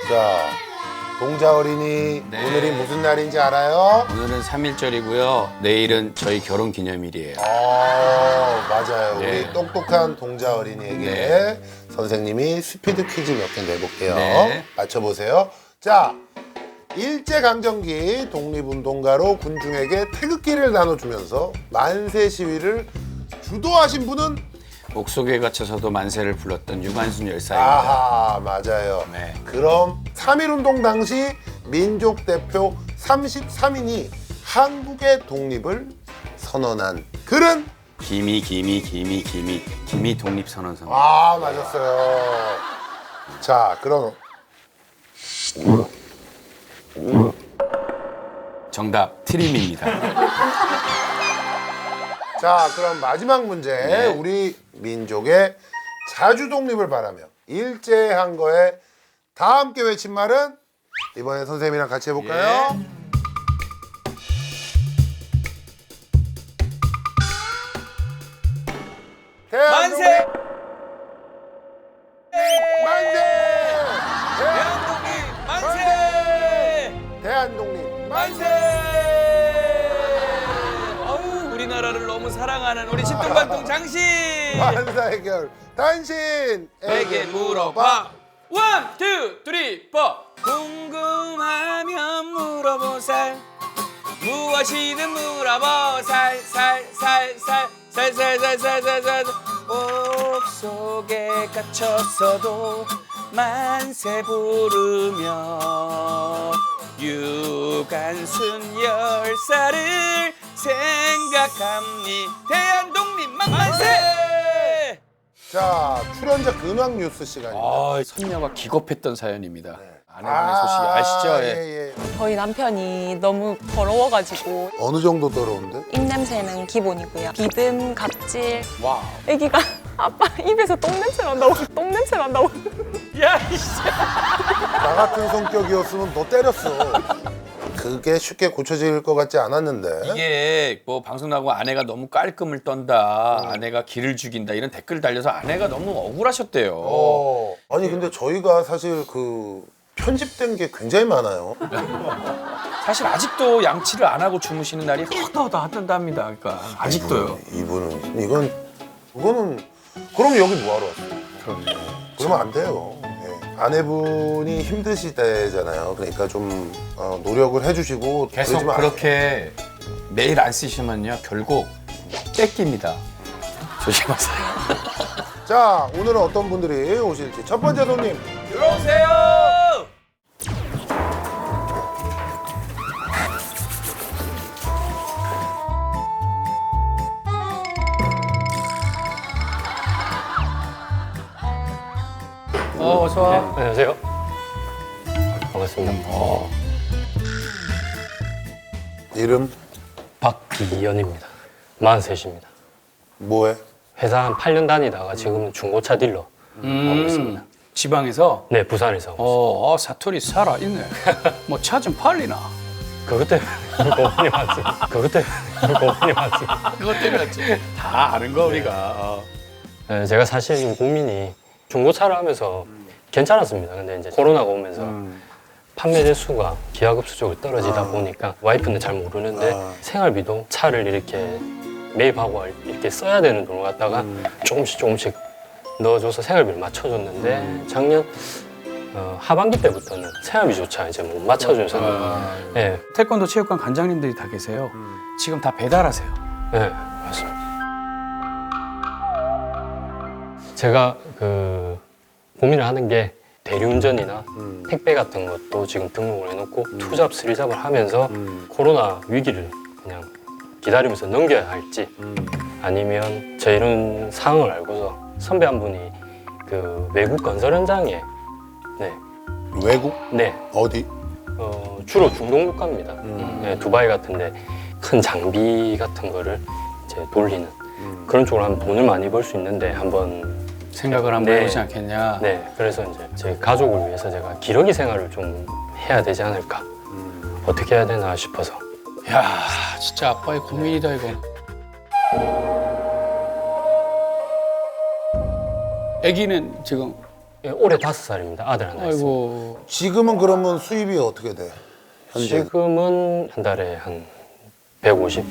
자, 동자 어린이 네. 오늘이 무슨 날인지 알아요? 오늘은 3.1절이고요. 내일은 저희 결혼 기념일이에요. 맞아요. 네. 우리 똑똑한 동자 어린이에게 선생님이 스피드 퀴즈 몇 개 내볼게요. 네. 맞춰보세요. 자, 일제강점기 독립운동가로 군중에게 태극기를 나눠주면서 만세 시위를 주도하신 분은? 옥속에 갇혀서도 만세를 불렀던 유관순 열사입니다. 아하, 맞아요. 네. 그럼 3.1운동 당시 민족 대표 33인이 한국의 독립을 선언한 글은? 기미 독립선언선. 아, 맞았어요. 자, 그럼 정답 트림입니다. 자, 그럼 마지막 문제. 네. 우리 민족의 자주 독립을 바라며 일제한 거에 다 함께 외친 말은? 이번에 선생님이랑 같이 해볼까요? 예. 대한독립! 만세! 만세! 대한독립 만세! 대한독립 만세! 어우, 우리나라를 너무 사랑하는 우리 신동방통 장신! 만사의 결 당신에게 에게 물어봐. 원, 투, 쓰리, 포. 궁금하면 물어보살. 무엇이든 물어보살. 살살살살살살살살살살. 옥속에 갇혔어도 만세 부르며 유관순 열사를 생각합니. 대한독립 만세! 자, 출연자 근황 뉴스 시간입니다. 아, 선녀가 기겁했던 사연입니다. 아내분의 소식이 아시죠? 예. 예. 저희 남편이 너무 더러워가지고 어느 정도 더러운데? 입냄새는 기본이고요. 비듬, 갑질. 와우. 애기가 아빠 입에서 똥냄새 난다고 똥냄새 난다고. 야, 이씨. 나 같은 성격이었으면 너 때렸어. 그게 쉽게 고쳐질 것 같지 않았는데. 이게 뭐 방송 나고 아내가 너무 깔끔을 떤다, 아내가 기를 죽인다 이런 댓글 달려서 아내가 너무 억울하셨대요. 아니 근데 저희가 사실 그 편집된 게 굉장히 많아요. 사실 아직도 양치를 안 하고 주무시는 날이 허다허다 하던답니다. 그러니까 아직도요. 이거는 그럼 여기 뭐하러 왔어요? 그러면 안 돼요. 예. 아내분이 힘드시대잖아요. 그러니까 좀 노력을 해주시고 계속 그러지 마. 그렇게 매일 안 쓰시면요 결국 뺏깁니다. 조심하세요. 자, 오늘은 어떤 분들이 오실지 첫 번째 손님. 들어오세요. 어서 와. 네, 안녕하세요. 반갑습니다. 이름 박기현입니다. 43입니다. 뭐해? 회사 한 8년 다니다가 지금은 중고차 딜러 하고 있습니다. 지방에서 네, 부산에서. 사투리 살아있네. 뭐 차 좀 팔리나? 그것 때문에 고민이 많습니다. 그것 때문에 고민이 많습니다. 그것 때문에 왔지. 다 아는 거 우리가. 네, 제가 사실 좀 고민이 중고차를 하면서 괜찮았습니다. 근데 이제 코로나가 오면서 판매 대수가 기하급수적으로 떨어지다 보니까 와이프는 잘 모르는데 생활비도 차를 이렇게 매입하고 이렇게 써야 되는 돈을 갖다가 조금씩 넣어줘서 생활비를 맞춰줬는데 작년 하반기 때부터는 생활비조차 이제 못 맞춰준 상황. 네, 태권도 체육관 관장님들이 다 계세요. 지금 다 배달하세요. 네, 맞습니다. 제가 그 고민을 하는 게 대리운전이나 택배 같은 것도 지금 등록을 해놓고 투잡, 쓰리잡을 하면서 코로나 위기를 그냥 기다리면서 넘겨야 할지 아니면 제 이런 상황을 알고서 선배 한 분이 그 외국 건설 현장에 외국? 네, 어디? 주로 중동 국가입니다. 네, 두바이 같은데 큰 장비 같은 거를 이제 돌리는 그런 쪽으로 하면 돈을 많이 벌 수 있는데 한번 생각을 한번 네. 해보지 않겠냐. 네, 그래서 이제 제 가족을 위해서 제가 기러기 생활을 좀 해야 되지 않을까 어떻게 해야 되나 싶어서. 야, 진짜 아빠의 고민이다 이거. 아기는 지금 예, 올해 5살입니다. 아들 하나 있습니다. 아이고. 지금은 그러면 수입이 어떻게 돼? 현재? 지금은 한 달에 한 150.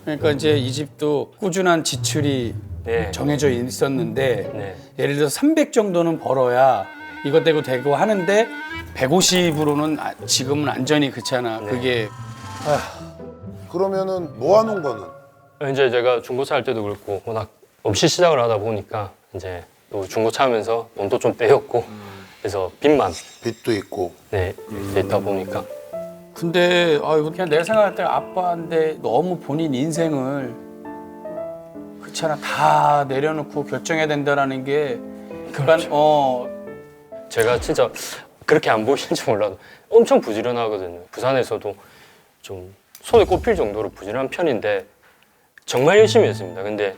그러니까 이제 이 집도 꾸준한 지출이 네. 정해져 있었는데 네. 예를 들어서 300 정도는 벌어야 이것 되고 하는데 150으로는 지금은 안전이 그렇잖아. 네. 그게 그러면은 모아놓은 거는? 이제 제가 중고차 할 때도 그렇고 워낙 없이 시작을 하다 보니까 이제 또 중고차 하면서 돈도 좀 떼였고 그래서 빚만 빚도 있고. 네, 있다 보니까 근데 이거 그냥 내가 생각할 때 아빠인데 너무 본인 인생을 그렇잖아 다 내려놓고 결정해야 된다라는 게 그러니까 제가 진짜 그렇게 안 보이는지 몰라도 엄청 부지런하거든요. 부산에서도 좀 손에 꼽힐 정도로 부지런한 편인데 정말 열심히 했습니다. 근데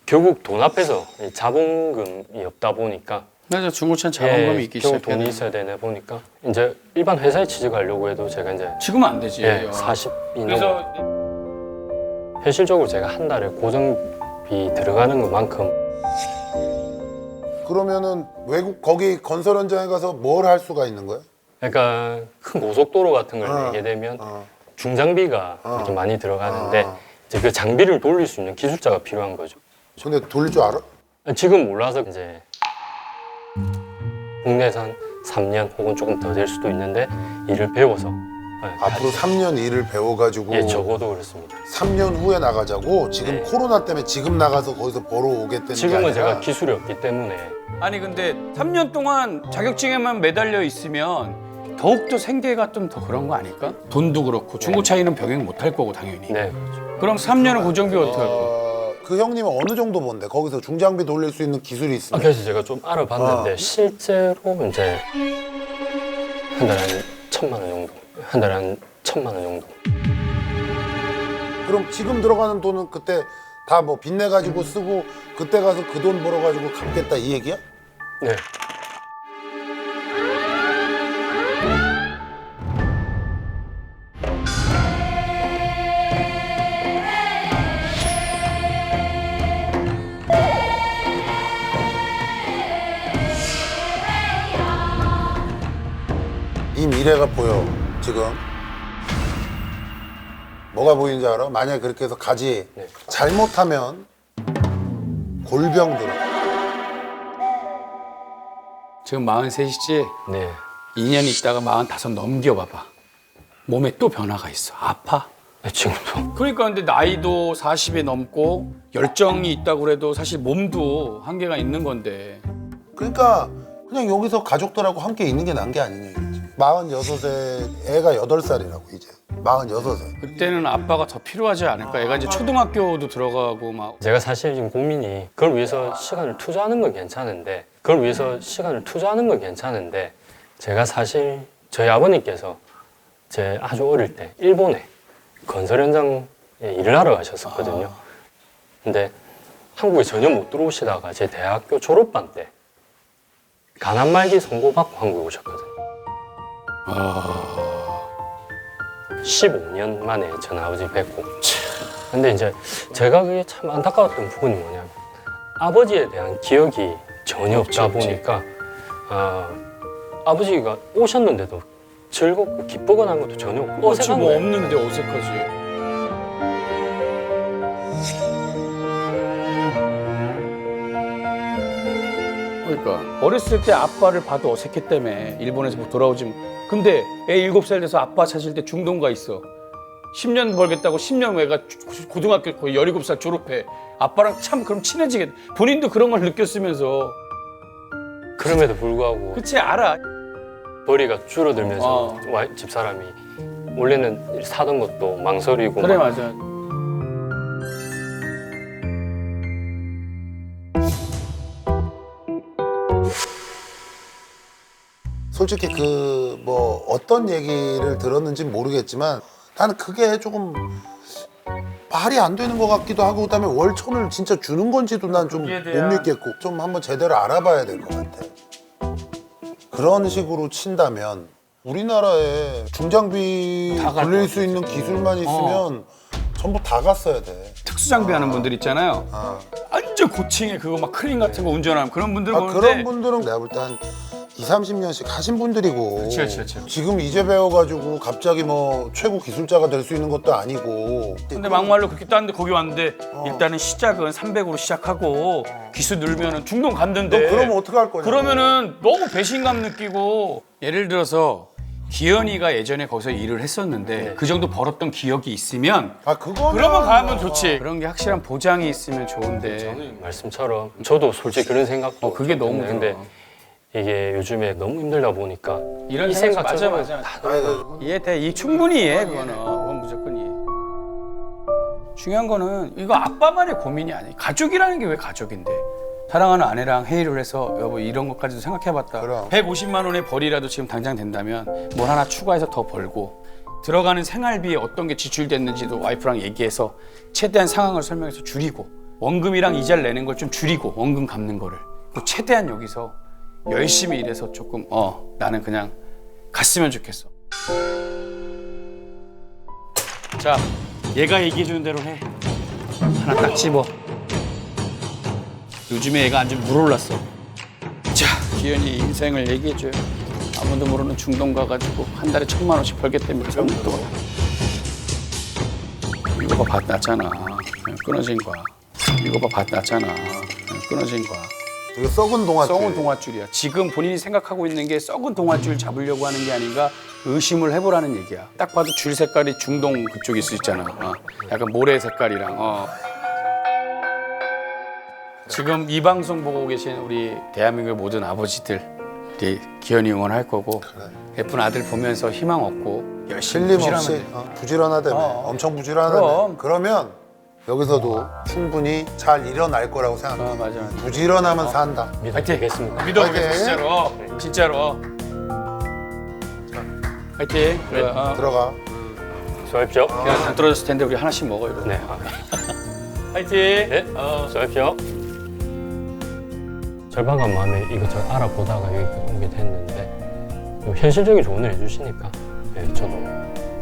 결국 돈 앞에서 이 자본금이 없다 보니까 맞아 중고차는 자본금이 있기 결국 시작해. 돈이 있어야 되다 보니까 이제 일반 회사에 취직하려고 해도 제가 이제 지금은 안 되지. 40이 그래서 현실적으로 제가 한 달에 고정비 들어가는 것만큼 그러면은 외국 거기 건설 현장에 가서 뭘 할 수가 있는 거야? 그러니까 큰 고속도로 같은 걸 어. 내게 되면 어. 중장비가 이렇게 많이 들어가는데 이제 그 장비를 돌릴 수 있는 기술자가 필요한 거죠. 근데 돌릴 줄 알아? 지금 몰라서 이제 국내에서 한 3년 혹은 조금 더 될 수도 있는데 일을 배워서 앞으로 3년 일을 배워가지고 예, 적어도 그렇습니다. 3년 후에 나가자고. 지금 네. 코로나 때문에 지금 나가서 거기서 벌어오겠다는 게 지금은 아니라 제가 기술이 없기 때문에 아니 근데 3년 동안 자격증에만 매달려 있으면 더욱더 생계가 좀 더 그런 거 아닐까? 돈도 그렇고 중고차이는 병행 못 할 거고 당연히. 네, 그렇죠. 그럼 3년은 고정비 어떻게 할 거야? 그 형님은 어느 정도 번대? 거기서 중장비 돌릴 수 있는 기술이 있으면. 그래서 제가 좀 알아봤는데 실제로 이제 한 달에 한 1,000만 원 정도, 한 달에 한 1,000만 원 정도. 그럼 지금 들어가는 돈은 그때 다 뭐 빚내 가지고 쓰고 그때 가서 그 돈 벌어 가지고 갚겠다 이 얘기야? 네. 이 미래가 보여 지금. 뭐가 보이는지 알아? 만약에 그렇게 해서 가지. 네. 잘못하면 골병 들어. 지금 43이지? 네. 2년 있다가 45 넘겨봐봐. 몸에 또 변화가 있어. 아파. 네, 지금도. 그러니까 근데 나이도 40이 넘고 열정이 있다고 그래도 사실 몸도 한계가 있는 건데. 그러니까 그냥 여기서 가족들하고 함께 있는 게 나은 게 아니냐 이거지. 46에 애가 8살이라고 이제. 46세. 그때는 아빠가 더 필요하지 않을까? 애가 이제 초등학교도 들어가고 막. 제가 사실 지금 고민이 그걸 위해서 시간을 투자하는 건 괜찮은데 제가 사실 저희 아버님께서 제 아주 어릴 때 일본에 건설 현장에 일을 하러 가셨었거든요. 근데 한국에 전혀 못 들어오시다가 제 대학교 졸업반 때 가난 말기 선고받고 한국에 오셨거든요. 15년 만에 전 아버지 뵙고. 근데 이제 제가 그게 참 안타까웠던 부분이 뭐냐면 아버지에 대한 기억이 전혀 없다 보니까 아버지가 오셨는데도 즐겁고 기쁘거나 한 것도 전혀 없고 그렇지 어색한 뭐 거예요. 없는데 어색하지. 그러니까 어렸을 때 아빠를 봐도 어색했다며. 일본에서 뭐 돌아오지. 근데 애 7살 돼서 아빠 찾을 때 중동 가 있어. 10년 벌겠다고 10년 후에가 고등학교 거의 17살 졸업해. 아빠랑 참 그럼 친해지겠다. 본인도 그런 걸 느꼈으면서. 그럼에도 불구하고 그치 알아. 벌이가 줄어들면서 어. 집사람이 원래는 사던 것도 망설이고 그래 막 맞아. 솔직히 그 뭐 어떤 얘기를 들었는지 모르겠지만 나는 그게 조금 말이 안 되는 것 같기도 하고 그다음에 월천을 진짜 주는 건지도 난 좀 못 거기에 대한- 믿겠고 좀 한번 제대로 알아봐야 될 것 같아. 그런 식으로 친다면 우리나라에 중장비 다갈 돌릴 것 수 있는 기술만 있으면 전부 다 갔어야 돼. 특수 장비하는 분들 있잖아요. 아. 완전 완전 고층에 그거 막 크레인 같은 거 운전하는 그런 분들 아, 보는데 그런 분들은 내가 볼 때 한 2, 30년씩 하신 분들이고 그치. 지금 이제 배워가지고 갑자기 뭐 최고 기술자가 될 수 있는 것도 아니고 근데 막말로 그렇게 땄는데 거기 왔는데 일단은 시작은 300으로 시작하고 기술 늘면은 중동 너 갔는데 그러면 어떡할 거냐 그러면은 너무 배신감 느끼고 예를 들어서 기현이가 예전에 거기서 일을 했었는데 그 정도 벌었던 기억이 있으면 아 그거는 그러면 가면 좋지. 그런 게 확실한 보장이 있으면 좋은데 저는 말씀처럼 저도 솔직히 그런 생각도 그게 좀 너무 했는데 들어. 이게 요즘에 너무 힘들다 보니까 이런 이 생각 생각 맞아. 아이고, 이해돼. 이 충분히 이해해 그건 무조건 이해. 중요한 거는 이거 아빠만의 고민이 아니야. 가족이라는 게 왜 가족인데? 사랑하는 아내랑 회의를 해서 여보 이런 것까지도 생각해봤다. 그럼. 150만 원의 벌이라도 지금 당장 된다면 뭘 하나 추가해서 더 벌고 들어가는 생활비에 어떤 게 지출됐는지도 와이프랑 얘기해서 최대한 상황을 설명해서 줄이고 원금이랑 이자를 내는 걸 좀 줄이고 원금 갚는 거를 또 최대한 여기서 열심히 일해서 조금 나는 그냥 갔으면 좋겠어. 자, 얘가 얘기해 주는 대로 해. 하나 딱 집어. 요즘에 얘가 완전 물올랐어. 자, 기현이 인생을 얘기해 줘요. 아무도 모르는 중동 가가지고 한 달에 1,000만 원씩 벌겠다며 그럼 또 이거 봐 봤잖아. 끊어진 거야. 이거 봐 봤잖아. 끊어진 거야. 이거 썩은 동아줄 썩은 동아줄이야. 지금 본인이 생각하고 있는 게 썩은 동아줄 잡으려고 하는 게 아닌가 의심을 해보라는 얘기야. 딱 봐도 줄 색깔이 중동 그쪽일 수 있잖아. 약간 모래 색깔이랑. 지금 이 방송 보고 계신 우리 대한민국의 모든 아버지들이 기현이 응원할 거고 예쁜 아들 보면서 희망 얻고 열심히 틀림없이 부지런하면 돼. 부지런하다며 엄청 부지런하다며 그럼. 그러면 여기서도 충분히 잘 일어날 거라고 생각해 맞아. 부지런하면 산다 믿어보겠습니다. 믿어보겠어 화이팅! 진짜로. 화이팅. 그래. 들어가 수고하십시오. 그냥 당 떨어졌을 텐데 우리 하나씩 먹어 이거. 네. 화이팅. 네. 수고하십시오. 절박한 마음에 이것저것 알아보다가 여기까지 오게 됐는데 또 현실적인 조언을 해주시니까 저도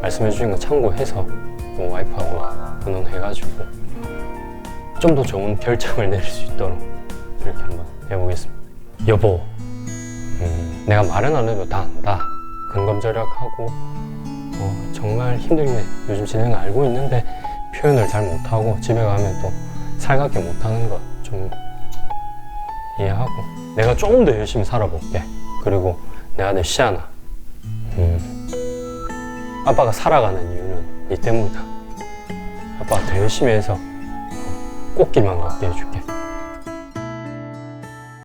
말씀해 주신 거 참고해서 또 와이프하고 의논해가지고 좀 더 좋은 결정을 내릴 수 있도록 그렇게 한번 해보겠습니다. 여보, 내가 말은 안 해도 다 안다. 근검절약하고 정말 힘들게 요즘 진행을 알고 있는데 표현을 잘 못하고 집에 가면 또 살갑게 못하는 거 좀 이해하고 내가 조금 더 열심히 살아볼게. 그리고 내 아들 시아나, 아빠가 살아가는 이유는 니 때문이다. 아빠가 더 열심히 해서 꽃길만 걷게 해줄게.